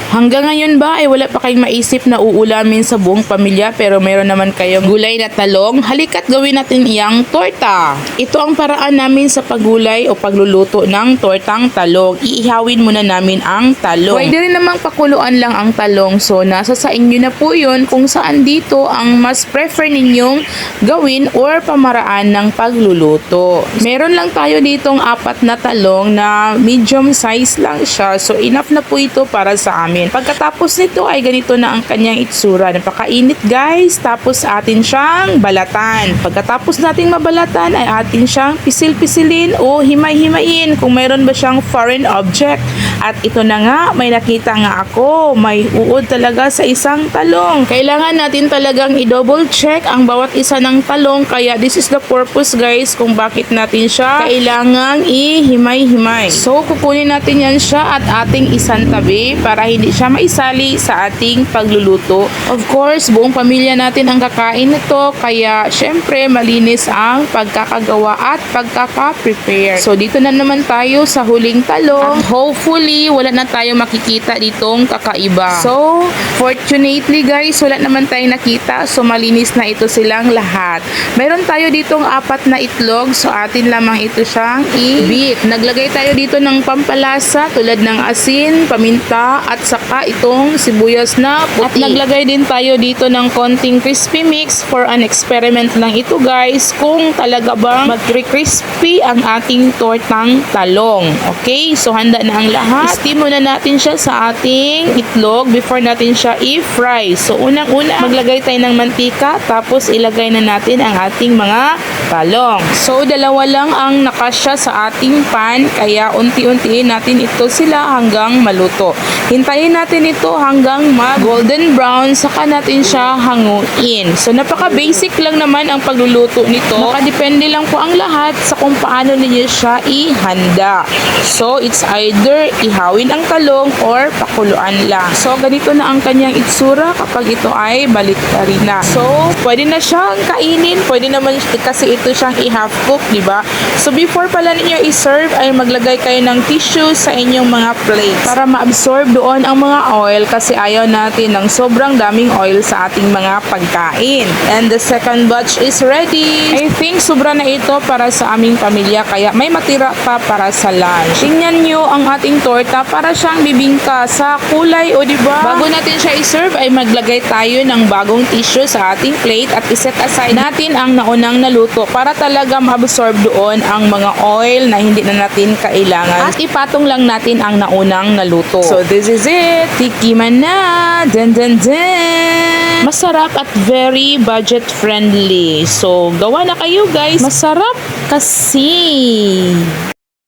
Hanggang ngayon ba ay wala pa kayong maisip na uulamin sa buong pamilya pero meron naman kayong gulay na talong? Halika't gawin natin iyang torta. Ito ang paraan namin sa paggulay o pagluluto ng tortang talong. Iihawin muna namin ang talong. Pwede rin namang pakuluan lang ang talong. So nasa sa inyo na po yun kung saan dito ang mas prefer ninyong gawin or pamaraan ng pagluluto. Meron lang tayo ditong 4 na talong na medium size lang siya. So enough na po ito para sa amin. Pagkatapos nito ay ganito na ang kanyang itsura. Napakainit guys. Tapos atin siyang balatan. Pagkatapos nating mabalatan ay atin siyang pisil-pisilin o himay-himayin kung mayroon ba siyang foreign object. At ito na nga, may nakita nga ako. May uod talaga sa isang talong. Kailangan natin talagang i-double check ang bawat isa ng talong. Kaya this is the purpose guys kung bakit natin siya kailangang i-himay-himay. So kukunin natin yan siya at ating isantabi para hindi siya maisali sa ating pagluluto. Of course, buong pamilya natin ang kakain nito kaya syempre malinis ang pagkakagawa at pagkaka-prepare. So dito na naman tayo sa huling talong. At hopefully wala na tayo makikita ditong kakaiba. So fortunately guys, wala naman tayong nakita. So malinis na ito silang lahat. Meron tayo ditong 4 na itlog. So atin lamang ito siyang i-beat. Naglagay tayo dito ng pampalasa tulad ng asin, paminta at saka itong sibuyas na puti. At naglagay din tayo dito ng konting crispy mix for an experiment lang ito guys kung talaga bang mag-crispy ang ating tortang talong. Okay, so handa na ang lahat. Steam muna natin siya sa ating itlog before natin siya i-fry. So unang-una maglagay tayo ng mantika tapos ilagay na natin ang ating mga talong. So dalawa lang ang nakasya sa ating pan kaya unti-untiin natin ito sila hanggang maluto. Hintayin natin ito hanggang mag-golden brown saka natin siya hanguin. So napaka-basic lang naman ang pagluluto nito. Nakadepende lang po ang lahat sa kung paano ninyo siya ihanda. So it's either ihawin ang talong or pakuluan lang. So ganito na ang kanyang itsura kapag ito ay baliktarin na. So pwede na siyang kainin, pwede naman kasi ito siyang i-half cook, di ba? So before pala ninyo i-serve ay maglagay kayo ng tissue sa inyong mga plates para ma-absorb doon ang mga oil kasi ayaw natin ng sobrang daming oil sa ating mga pagkain. And the second batch is ready. I think sobra na ito para sa aming pamilya kaya may matira pa para sa lunch. Tingnan nyo ang ating torta para siyang bibingka sa kulay o diba? Bago natin siya i-serve ay maglagay tayo ng bagong tissue sa ating plate at iset aside natin ang naunang naluto para talaga ma-absorb doon ang mga oil na hindi na natin kailangan. At ipatong lang natin ang naunang naluto. So this is it. Tikiman na. Dun dun dun. Masarap at very budget friendly. So gawa na kayo guys. Masarap kasi.